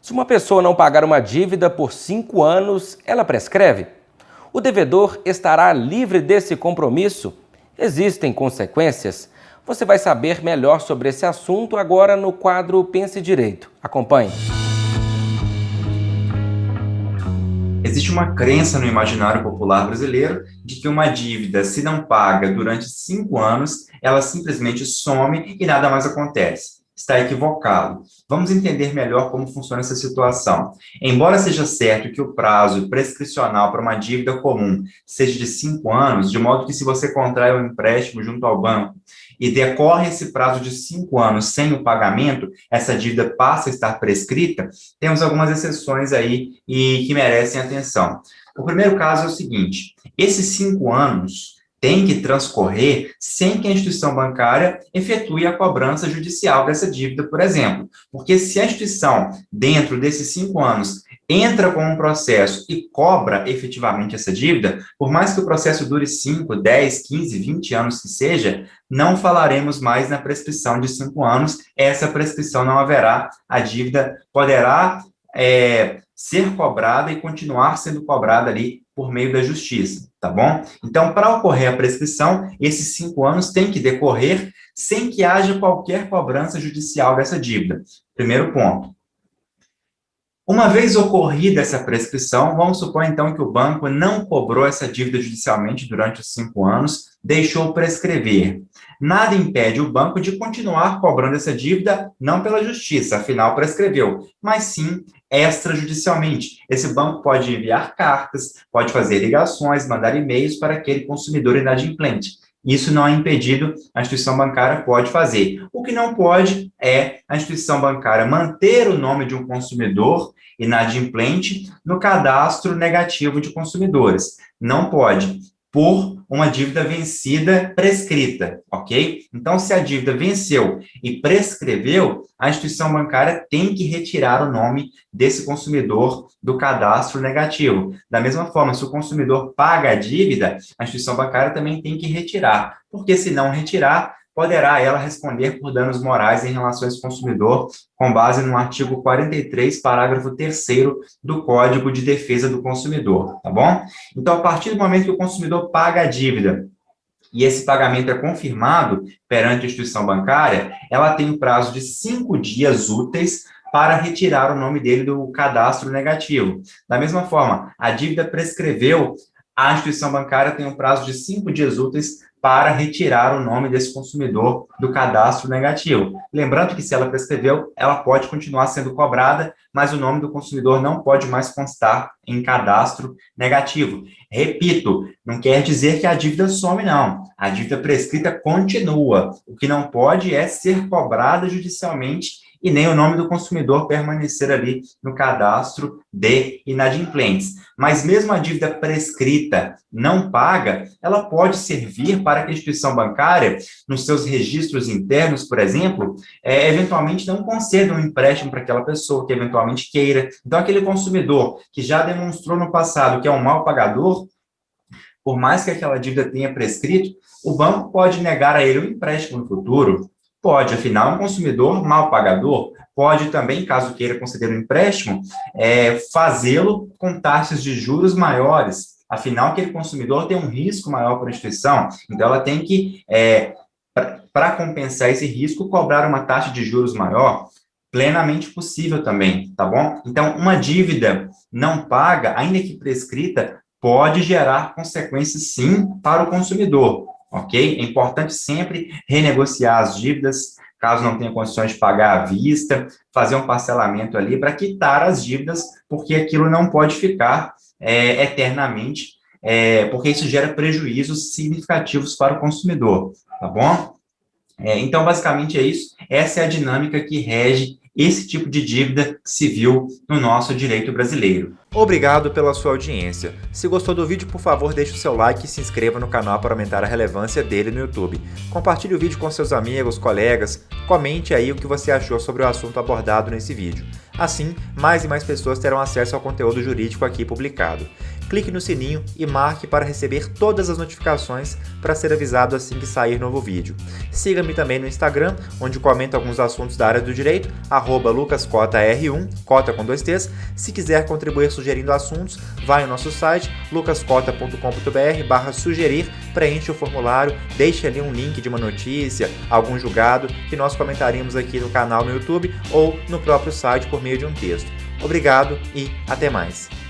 Se uma pessoa não pagar uma dívida por 5 anos, ela prescreve? O devedor estará livre desse compromisso? Existem consequências? Você vai saber melhor sobre esse assunto agora no quadro Pense Direito. Acompanhe. Existe uma crença no imaginário popular brasileiro de que uma dívida, se não paga durante 5 anos, ela simplesmente some e nada mais acontece. Está equivocado. Vamos entender melhor como funciona essa situação. Embora seja certo que o prazo prescricional para uma dívida comum seja de 5 anos, de modo que se você contrai um empréstimo junto ao banco e decorre esse prazo de 5 anos sem o pagamento, essa dívida passa a estar prescrita, temos algumas exceções aí e que merecem atenção. O primeiro caso é o seguinte: esses 5 anos têm que transcorrer sem que a instituição bancária efetue a cobrança judicial dessa dívida, por exemplo. Porque se a instituição, dentro desses 5 anos, entra com um processo e cobra efetivamente essa dívida, por mais que o processo dure 5, 10, 15, 20 anos que seja, não falaremos mais na prescrição de 5 anos, essa prescrição não haverá, a dívida poderá ser cobrada e continuar sendo cobrada ali por meio da justiça, tá bom? Então, para ocorrer a prescrição, esses 5 anos têm que decorrer sem que haja qualquer cobrança judicial dessa dívida. Primeiro ponto. Uma vez ocorrida essa prescrição, vamos supor então que o banco não cobrou essa dívida judicialmente durante os 5 anos, deixou prescrever. Nada impede o banco de continuar cobrando essa dívida, não pela justiça, afinal prescreveu, mas sim extrajudicialmente. Esse banco pode enviar cartas, pode fazer ligações, mandar e-mails para aquele consumidor inadimplente. Isso não é impedido, a instituição bancária pode fazer. O que não pode é a instituição bancária manter o nome de um consumidor inadimplente no cadastro negativo de consumidores. Não pode, por uma dívida vencida prescrita, ok? Então, se a dívida venceu e prescreveu, a instituição bancária tem que retirar o nome desse consumidor do cadastro negativo. Da mesma forma, se o consumidor paga a dívida, a instituição bancária também tem que retirar, porque se não retirar, poderá ela responder por danos morais em relação a esse consumidor, com base no artigo 43, parágrafo 3º do Código de Defesa do Consumidor, tá bom? Então, a partir do momento que o consumidor paga a dívida e esse pagamento é confirmado perante a instituição bancária, ela tem um prazo de 5 dias úteis para retirar o nome dele do cadastro negativo. Da mesma forma, a dívida prescreveu, a instituição bancária tem um prazo de 5 dias úteis para retirar o nome desse consumidor do cadastro negativo. Lembrando que se ela prescreveu, ela pode continuar sendo cobrada, mas o nome do consumidor não pode mais constar em cadastro negativo. Repito, não quer dizer que a dívida some, não. A dívida prescrita continua. O que não pode é ser cobrada judicialmente e nem o nome do consumidor permanecer ali no cadastro de inadimplentes. Mas mesmo a dívida prescrita não paga, ela pode servir para que a instituição bancária, nos seus registros internos, por exemplo, eventualmente não conceda um empréstimo para aquela pessoa que eventualmente queira. Então, aquele consumidor que já demonstrou no passado que é um mau pagador, por mais que aquela dívida tenha prescrito, o banco pode negar a ele um empréstimo no futuro. Pode, afinal, um consumidor mal pagador pode também, caso queira conceder um empréstimo, fazê-lo com taxas de juros maiores. Afinal, aquele consumidor tem um risco maior para a instituição, então ela tem que, para compensar esse risco, cobrar uma taxa de juros maior, plenamente possível também, tá bom? Então, uma dívida não paga, ainda que prescrita, pode gerar consequências, sim, para o consumidor. Ok? É importante sempre renegociar as dívidas, caso não tenha condições de pagar à vista, fazer um parcelamento ali para quitar as dívidas, porque aquilo não pode ficar eternamente, porque isso gera prejuízos significativos para o consumidor, tá bom? Então, basicamente é isso. Essa é a dinâmica que rege esse tipo de dívida civil no nosso direito brasileiro. Obrigado pela sua audiência. Se gostou do vídeo, por favor, deixe o seu like e se inscreva no canal para aumentar a relevância dele no YouTube. Compartilhe o vídeo com seus amigos, colegas, comente aí o que você achou sobre o assunto abordado nesse vídeo. Assim, mais e mais pessoas terão acesso ao conteúdo jurídico aqui publicado. clique no sininho e marque para receber todas as notificações para ser avisado assim que sair novo vídeo. Siga-me também no Instagram, onde comento alguns assuntos da área do direito, @lucascota_r1, cota com 2 T's. Se quiser contribuir sugerindo assuntos, vai no nosso site lucascota.com.br/sugerir, preencha o formulário, deixe ali um link de uma notícia, algum julgado, que nós comentaremos aqui no canal no YouTube ou no próprio site por meio de um texto. Obrigado e até mais!